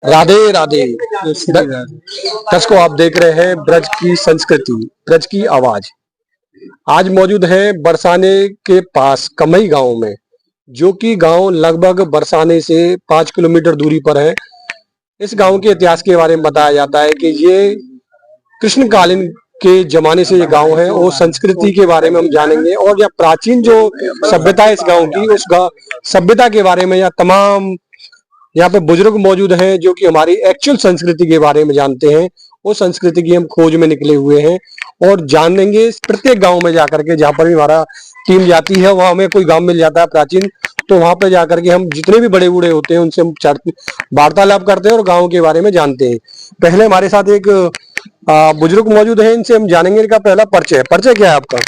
राधे राधे। दर्शकों, आप देख रहे हैं ब्रज की संस्कृति, ब्रज की आवाज। आज मौजूद है बरसाने के पास कमई गांव में, जो कि गांव लगभग बरसाने से 5 किलोमीटर दूरी पर है। इस गांव के इतिहास के बारे में बताया जाता है कि ये कृष्णकालीन के जमाने से ये गांव है और संस्कृति के बारे में हम जानेंगे और या प्राचीन जो सभ्यता है इस गांव की, उस सभ्यता के बारे में या तमाम यहाँ पे बुजुर्ग मौजूद हैं जो कि हमारी एक्चुअल संस्कृति के बारे में जानते हैं। वो संस्कृति की हम खोज में निकले हुए हैं और जानेंगे प्रत्येक गांव में जाकर के, जहाँ पर भी हमारा टीम जाती है वहां हमें कोई गांव मिल जाता है प्राचीन, तो वहां पे जाकर के हम जितने भी बड़े बूढ़े होते हैं उनसे हम वार्तालाप करते हैं और गाँव के बारे में जानते हैं। पहले हमारे साथ एक बुजुर्ग मौजूद है, इनसे हम जानेंगे। इनका पहला परिचय क्या है आपका?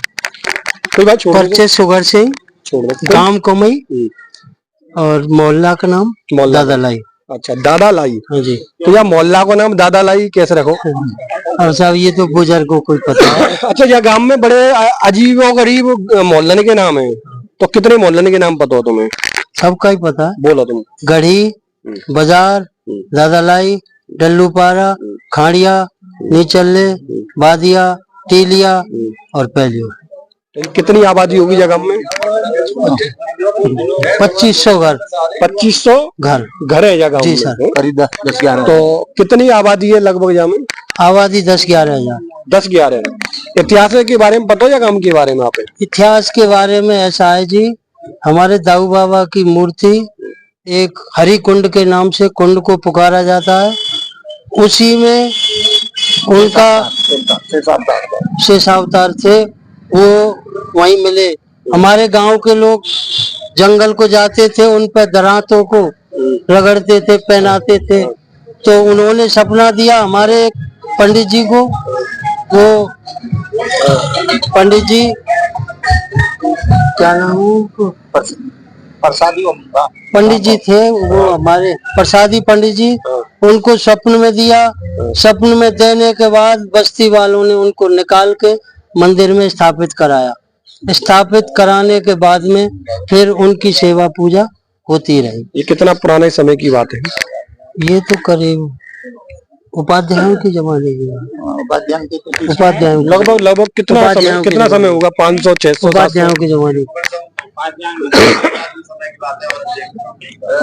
कोई बात छोड़, परिचय सुगर सिंह, गांव कमई और मोहल्ला का नाम दादा लाई। अच्छा, दादा लाई। हाँ जी। तो यह मोहल्ला का नाम दादा लाई कैसे रखो? और साहब ये तो बुजुर्गों को पता है। अच्छा, यह गांव में बड़े अजीब और गरीब मोहल्ले के नाम है, तो कितने मोहल्ले के नाम पता हो तुम्हें? सबका ही पता है। बोलो तुम। गढ़ी, बाजार, दादा लाई, डल्लू पारा, खाड़िया, नीचल्ले, बादिया, टीलिया और पहलियो। कितनी आबादी होगी जगह में? 2500 घर। 2500 घर है जगह जी सर। करीब 10-11। तो कितनी आबादी है लगभग जगह में? आबादी 10-11 हजार। 10-11। इतिहास के बारे में पता हो या गांव के बारे में? आप इतिहास के बारे में ऐसा है जी, हमारे दाऊ बाबा की मूर्ति एक हरि कुंड के नाम से कुंड को पुकारा जाता है, उसी में उनका शेष अवतार थे, वो वहीं मिले। हमारे गांव के लोग जंगल को जाते थे, उन पर दरातों को रगड़ते थे, पहनाते थे। तो उन्होंने सपना दिया हमारे पंडित जी को। वो पंडित जी क्या नाम, पंडित जी थे वो हमारे प्रसादी पंडित जी, उनको स्वप्न में दिया। स्वप्न में देने के बाद बस्ती वालों ने उनको निकाल के मंदिर में स्थापित कराया। स्थापित कराने के बाद में फिर उनकी सेवा पूजा होती रही। ये कितना पुराने समय की बात है? ये तो करीब उपाध्यायों के जमाने की उपाध्यायों लगभग कितना समय होगा? 500-600 उपाध्यायों के जमाने।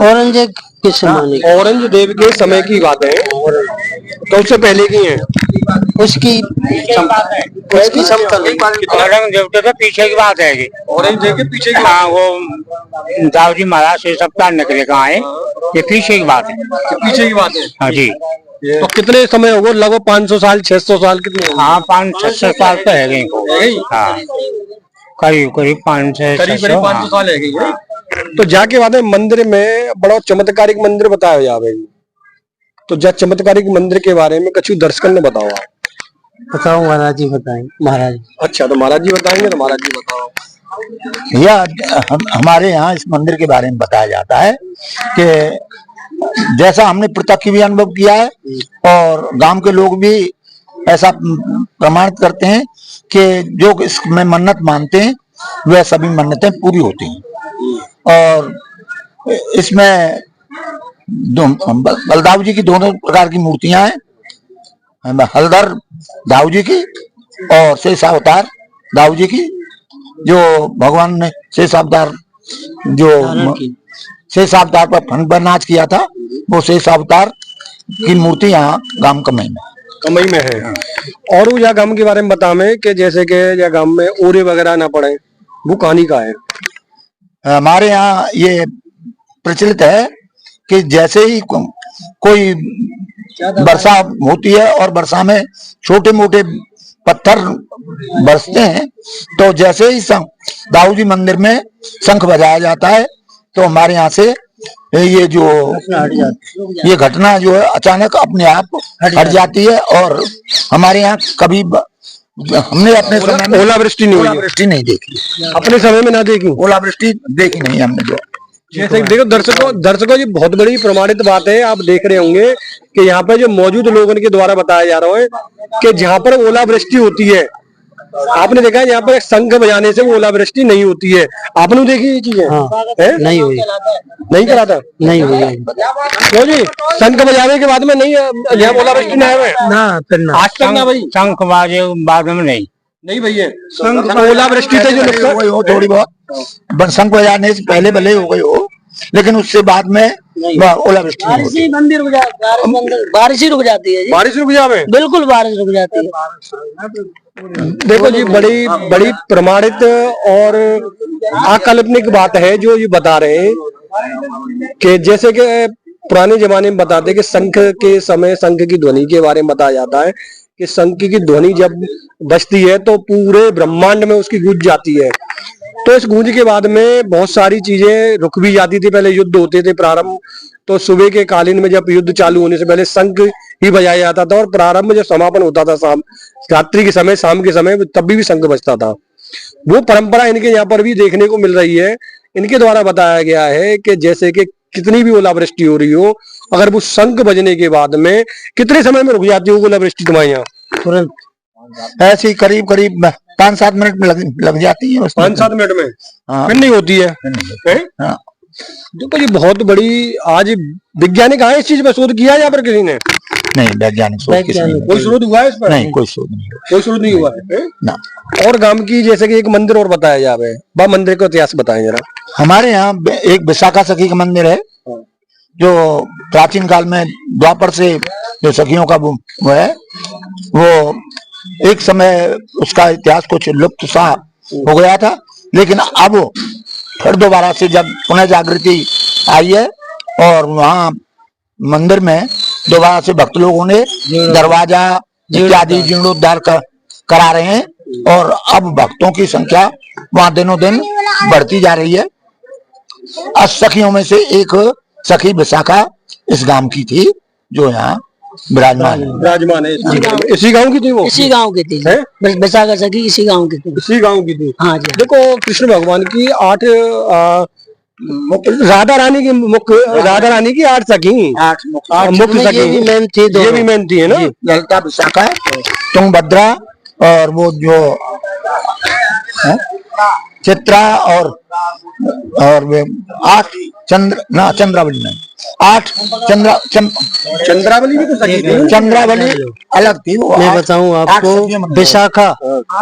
औरंगजेब के समय, औरंगजेब के समय की बात है। तो उससे पहले की है उसकी औरंगजेब के पीछे की बात है। औरंगजेब के पीछे की। हाँ, वो दाऊ जी महाराज से सप्ताह निकले कहाँ है, ये पीछे की बात है। पीछे की बात है। हाँ जी। तो कितने समय होगा? लगभग 500 साल 600 साल कितने? हाँ, 500-600 साल तो है गई। हाँ, करीब 500 साल है गई। तो जाके बाद मंदिर में बड़ा चमत्कारिक मंदिर बताया जावे, तो जा चमत्कारिक मंदिर के बारे में कछु दर्शकों ने बताओ। आप बताओ महाराज जी, बताएंगे महाराज। अच्छा, तो महाराज जी बताएंगे, तो महाराज जी बताओ। यह हमारे यहाँ इस मंदिर के बारे में बताया जाता है कि जैसा हमने प्रत्यक्ष भी अनुभव किया है और गांव के लोग भी ऐसा प्रमाणित करते हैं कि जो इसमें मन्नत मानते हैं वह सभी मन्नतें पूरी होती हैं। और इसमें बलदाऊ जी की दोनों प्रकार की मूर्तियां हैं, हलधर दाऊ जी की और शेष अवतार दाऊ जी की। जो भगवान ने शेष अवतार पर फन पर नाच किया था, वो शेष अवतार की मूर्ति यहाँ गांव कमई में है। और यह गांव के बारे में बतावे कि जैसे कि यह गांव में ओरे वगैरह ना पड़े, वो कहानी का है? हमारे यहाँ ये प्रचलित है कि जैसे ही कोई वर्षा होती है और वर्षा में छोटे मोटे पत्थर बरसते हैं, तो जैसे ही दाऊ जी मंदिर में शंख बजाया जाता है, तो हमारे यहाँ से ये जो ये घटना जो है अचानक अपने आप हट जाती है। और हमारे यहाँ कभी हमने अपने समय में ओलावृष्टि नहीं देखी। अपने समय में ना देखी ओलावृष्टि देखी नहीं हमने। जो जैसे देखो दर्शकों जी, बहुत बड़ी प्रमाणित बात है। आप देख रहे होंगे कि यहाँ पे जो मौजूद लोगों के द्वारा बताया जा रहा है कि जहाँ पर ओलावृष्टि होती है आपने देखा है यहाँ पर शंख बजाने से वो ओलावृष्टि नहीं होती है, आपने देखी ये चीजें? हाँ, हैं? नहीं हुई, नहीं करा था? नहीं हुई। क्यों जी? शंख बजाने के बाद में नहीं यहाँ ओलावृष्टि नहीं है? ना फिर ना, आज तक ना भाई? शंख बाजे बाद में नहीं भैया, ओलावृष्टि से जो नुकसान वही हो थोड़ी बहुत शंख बजाने से पहले भले हो गई हो, लेकिन उससे बाद में ओलावृष्टि नहीं होती। मंदिर बारिश ही रुक जाती है जी, बारिश रुक जावे, बिल्कुल बारिश रुक जाती है। देखो जी, बड़ी बड़ी प्रमाणित और अकाल्पनिक बात है जो ये बता रहे हैं कि जैसे कि पुराने जमाने में बताते हैं कि शंख के समय शंख की ध्वनि के बारे में बताया जाता है कि शंख की ध्वनि जब बजती है तो पूरे ब्रह्मांड में उसकी गूंज जाती है। तो इस गूंज के बाद में बहुत सारी चीजें रुक भी जाती थी। पहले युद्ध होते थे प्रारंभ, तो सुबह के कालीन में जब युद्ध चालू होने से पहले शंख ही बजाया जाता था, और प्रारंभ में जब समापन होता था शाम रात्रि के समय, शाम के समय, तब भी शंख बजता था। वो परंपरा इनके यहाँ पर भी देखने को मिल रही है। इनके द्वारा बताया गया है कि जैसे कि कितनी भी ओलावृष्टि हो रही हो, अगर वो शंख बजने के बाद में कितने समय में रुक जाती है ओलावृष्टि तुम्हारे यहाँ? तुरंत ऐसे ही करीब करीब 5-7 मिनट में लग जाती है, 5-7 मिनट में। हाँ। फिर नहीं होती है, हाँ। देखो ये बहुत बड़ी आज वैज्ञानिक आए इस चीज पर शोध किया है यहाँ पर किसी ने? नहीं, वैज्ञानिक शोध किसी ने कोई शोध हुआ है इस पर? नहीं, कोई शोध नहीं हुआ। कोई शोध नहीं हुआ है ना। और गांव की जैसे कि एक मंदिर और बताया जावे, वह मंदिर का इतिहास बताएं जरा। हमारे यहाँ एक विशाखा सखी का मंदिर है, जो प्राचीन काल में द्वापर से जो सखियों का वो है, वो एक समय उसका इतिहास कुछ लुप्त सा हो गया था, लेकिन अब फिर दोबारा से जब पुनः जागृति आई है और वहाँ मंदिर में दोबारा से भक्त लोगों ने दरवाजा इत्यादि जीर्णोद्धार करा रहे हैं, और अब भक्तों की संख्या वहाँ दिनों दिन बढ़ती जा रही है। सखियों में से एक सखी विशाखा इस गांव की थी, जो यहाँ विराजमान है। इसी गांव की थी वो? इसी गांव की थी, विशाखा सखी इसी गांव की थी। इसी गांव की थी, हाँ जी। देखो कृष्ण भगवान की 8 राधा रानी की राधा रानी की 8 सखी, 8 मुख्य सखी, ये भी मेन थी है ना? ललिता, विशाखा, तुंगभद्रा, और वो जो चित्रा, और वे 8 चंद्रावली नहीं, 8 चंद्रावली भी तो सखी थी। चंद्रावली अलग थी वो। मैं बताऊं आपको, विशाखा,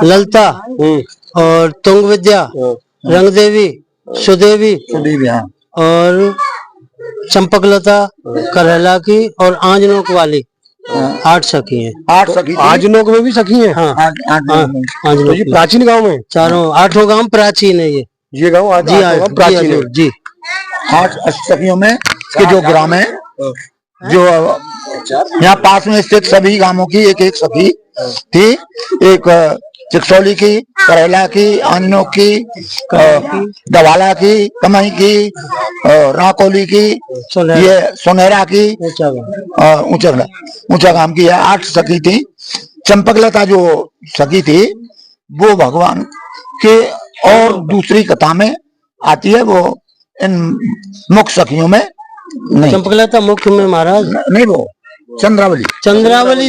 ललिता और तुंग विद्या, रंग देवी, सुदेवी, हाँ। और चंपकलता, करहला की और आंजनोक वाली 8 सखी हैं। 8 सखी, आजनोक में भी सखी हैं? हाँ, तो ये प्राचीन गांव में चारों 8 गांव प्राचीन है ये गांव प्राचीन है जी। 8 सखियों में के जो ग्राम है, जो यहाँ पास में स्थित सभी गांवों की एक एक सखी थी। एक चिकसौली की, करैला की, आंजनोक की, दवाला की, कमाई की, राकोली की, ये सोनेरा की, ऊंचा गांव की 8 सखी थी। चंपकलता जो सखी थी वो भगवान के और दूसरी कथा में आती है, वो इन मुख्य सखियों में नहीं। चंपकलता मुख्य में महाराज नहीं, वो चंद्रावली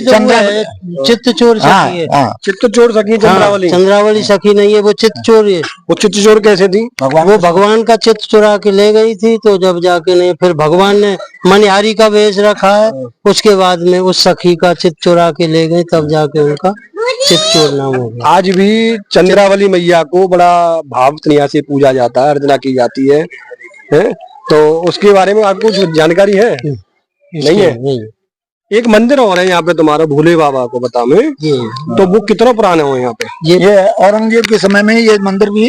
तो चित्तचोर सखी है। चित्तचोर सखी चंद्रावली सखी नहीं है, वो चित्तचोर है। वो चित्तचोर कैसे थी? वो भगवान का चित्त चुरा के ले गई थी, तो जब जाके नहीं, फिर भगवान ने मनिहारी का वेश रखा है, उसके बाद में उस सखी का चित्त चुरा के ले गई, तब जाके उनका चित्तचोर नाम हो गया। आज भी चंद्रावली मैया को बड़ा भाव तनिया से पूजा जाता है, अर्चना की जाती है, तो उसके बारे में आपको कुछ जानकारी है? नहीं है? नहीं। एक मंदिर और है यहाँ पे तुम्हारा, भोले बाबा को बता में, तो वो कितना पुराना हो यहाँ पे? ये औरंगजेब के समय में ये मंदिर भी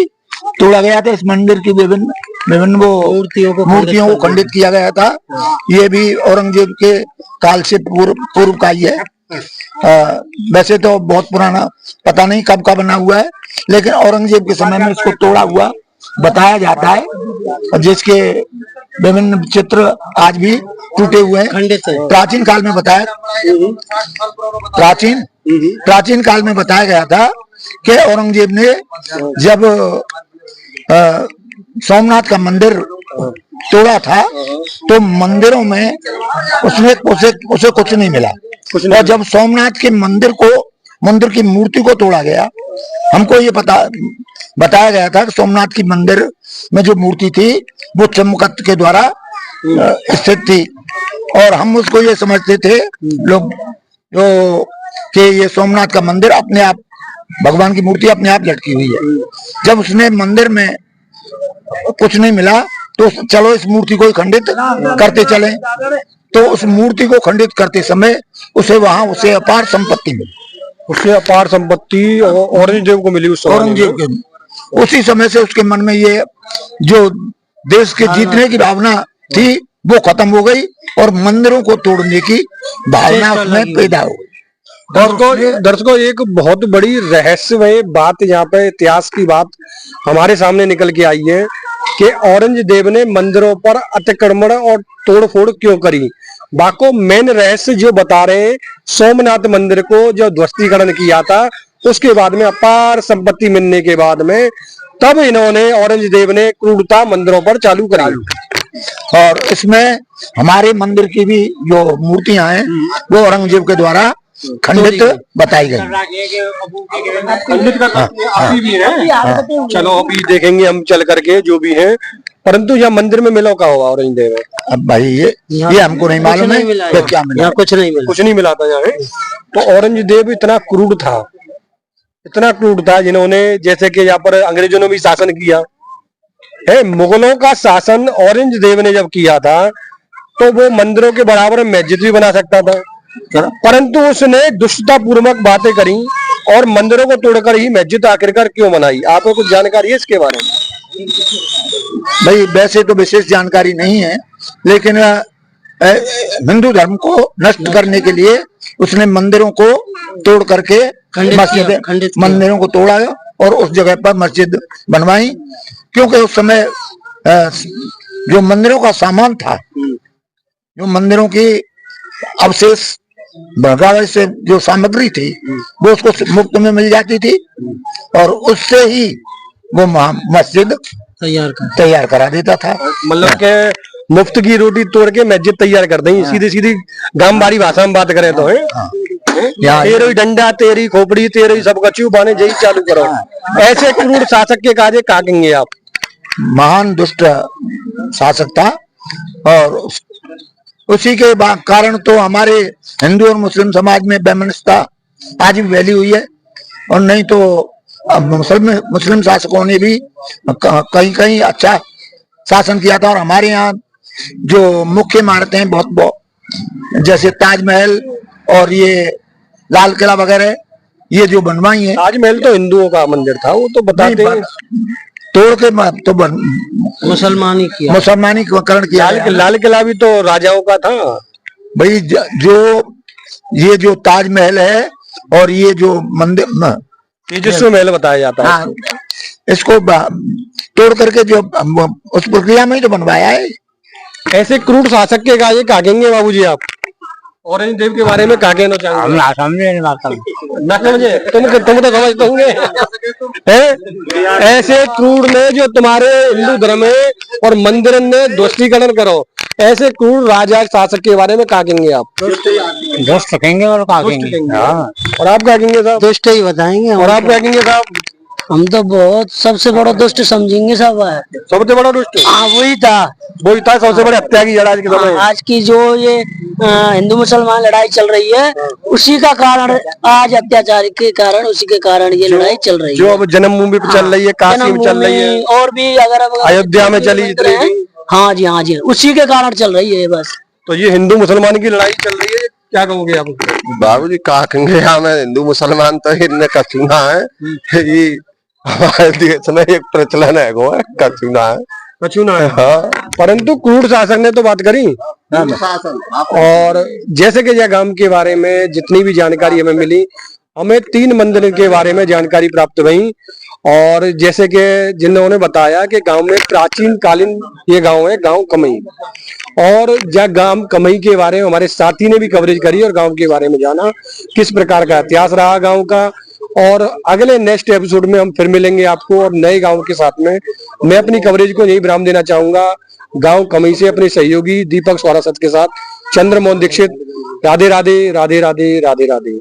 तोड़ा गया था। इस मंदिर की विभिन्न वो मूर्तियों को खंडित किया गया था। ये भी औरंगजेब के काल से पूर्व का ही है। वैसे तो बहुत पुराना, पता नहीं कब का बना हुआ है, लेकिन औरंगजेब के समय में इसको तोड़ा हुआ बताया जाता है, जिसके विभिन्न चित्र आज भी टूटे हुए हैं। खंडित है। प्राचीन काल में बताया गया था कि औरंगजेब ने जब सोमनाथ का मंदिर तोड़ा था, तो मंदिरों में उसे कुछ नहीं मिला, और जब सोमनाथ के मंदिर को मंदिर की मूर्ति को तोड़ा गया। हमको ये बताया गया था कि सोमनाथ की मंदिर में जो मूर्ति थी वो चमकत के द्वारा स्थित थी, और हम उसको ये समझते थे लोग जो कि ये सोमनाथ का मंदिर अपने आप, भगवान की मूर्ति अपने आप लटकी हुई है। जब उसने मंदिर में कुछ नहीं मिला तो चलो इस मूर्ति को खंडित करते चले, तो उस मूर्ति को खंडित करते समय उसे अपार संपत्ति मिली। उससे अपार संपत्ति औरंगजेब को मिली। औरंगजेब के उसी समय से उसके मन में ये जो देश के जीतने की भावना थी वो खत्म हो गई और मंदिरों को तोड़ने की भावना उसमें पैदा हो गई। दर्शकों एक बहुत बड़ी रहस्यमय बात यहाँ पे, इतिहास की बात हमारे सामने निकल के आई है कि औरंगजेब ने मंदिरों पर अतिक्रमण और तोड़फोड़ क्यों करी। बाको मेन रहस्य जो बता रहे हैं, सोमनाथ मंदिर को जो ध्वस्तीकरण किया था उसके बाद में अपार संपत्ति मिलने के बाद में तब इन्होंने, औरंगजेब ने क्रूरता मंदिरों पर चालू करी। और इसमें हमारे मंदिर की भी जो मूर्तियां हैं वो औरंगजेब के द्वारा खंडित बताई गई। खंडित अभी भी है। चलो अभी देखेंगे हम चल करके जो भी है, परंतु यहाँ मंदिर में मिला का होगा औरंगजेब। अब भाई ये हमको नहीं मालूम है तो क्या मिला, कुछ नहीं मिला था यहाँ। तो औरंगजेब इतना क्रूर था जिन्होंने, जैसे कि यहाँ पर अंग्रेजों ने भी शासन किया है, मुगलों का शासन औरंगजेब ने जब किया था तो वो मंदिरों के बराबर मस्जिद भी बना सकता था, परंतु उसने दुष्टता पूर्वक बातें करी और मंदिरों को तोड़कर ही मस्जिद आखिरकार क्यों बनाई। आपको कुछ जानकारी है इसके बारे में? भाई वैसे तो विशेष जानकारी नहीं है, लेकिन हिंदू धर्म को नष्ट करने के लिए उसने मंदिरों को तोड़ करके मंदिरों को तोड़ा और उस जगह पर मस्जिद बनवाई, क्योंकि उस समय जो मंदिरों का सामान था, जो मंदिरों की अवशेष बगावत से जो सामग्री थी वो उसको मुफ्त में मिल जाती थी और उससे ही वो मस्जिद तैयार करा देता था। मतलब के मुफ्त की रोटी तोड़ के मस्जिद तैयार कर दें। सीधी सीधी गांव-बाड़ी भाषा में बात करें तो है, तेरी डंडा तेरी खोपड़ी तेरी सब कचू बाने जही चालू करो। ऐसे क्रूर शासक के कार्य काटेंगे आप? महान दुष्ट शासक था और उसी के कारण तो हमारे हिंदू और मुस्लिम समाज में वैमनस्यता आज भी फैली हुई है, और नहीं तो मुस्लिम शासकों ने भी कहीं कहीं अच्छा शासन किया था। और हमारे यहाँ जो मुख्य इमारतें बहुत जैसे ताजमहल और ये लाल किला वगैरह ये जो बनवाई है। ताजमहल तो हिंदुओं का मंदिर था, वो तो बताते हैं, तोड़ के तो मुसलमानीकरण किया। लाल किला भी तो राजाओं का था भाई। ये जो ताजमहल है और ये जो मंदिर तेजस्वी महल बताया जाता है, इसको तोड़ करके जो उस प्रक्रिया में ही तो बनवाया है। ऐसे क्रूर शासक के कार्य काटेंगे बाबूजी आप? औरंगजेब के बारे में क्या कहना चाहेंगे? ना समझे तुम तो समझते होंगे। ऐसे क्रूर ने जो तुम्हारे हिंदू धर्म है और मंदिर ने ध्वस्तीकरण करो, ऐसे क्रूर राजा शासक के बारे में क्या कहेंगे आप? दोस्त कहेंगे और क्या कहेंगे। और आप क्या कहेंगे साहब? दुष्ट ही बताएंगे। और आप क्या कहेंगे साहब? हम तो बहुत सबसे बड़ा दुष्ट समझेंगे साहब। सबसे बड़ा दुष्ट वही था सबसे बड़े हत्या की आज के समय। आज की जो ये हिंदू मुसलमान लड़ाई चल रही है उसी का कारण, आज अत्याचार के कारण, उसी के कारण ये लड़ाई चल रही है। जो अब जन्मभूमि पे चल रही है, काशी में चल रही है, और भी अगर अयोध्या में चली जितनी भी, हाँ जी उसी के कारण चल रही है बस। तो ये हिंदू मुसलमान की लड़ाई चल रही है, क्या कहोगे आप? बाबूजी कहा कहेंगे, मैं हिंदू मुसलमान तो इनने कचूना है। ये हमारे देश में एक प्रचलन है वो कचूना है। हाँ। परंतु क्रूर शासक ने तो बात करी। और जैसे कि यह गांव के बारे में जितनी भी जानकारी हमें मिली, हमें 3 मंदिर के बारे में जानकारी प्राप्त हुई। और जैसे कि जिन्होंने बताया कि गांव में प्राचीन कालीन ये गांव है, गांव कमई, और जब गांव कमई के बारे में हमारे साथी ने भी कवरेज करी और गांव के बारे में जाना किस प्रकार का इतिहास रहा गांव का। और अगले नेक्स्ट एपिसोड में हम फिर मिलेंगे आपको और नए गांव के साथ में। मैं अपनी कवरेज को यही विराम देना चाहूंगा। गांव कमई से अपने सहयोगी दीपक स्वारासत के साथ चंद्रमोहन दीक्षित। राधे राधे राधे राधे राधे राधे।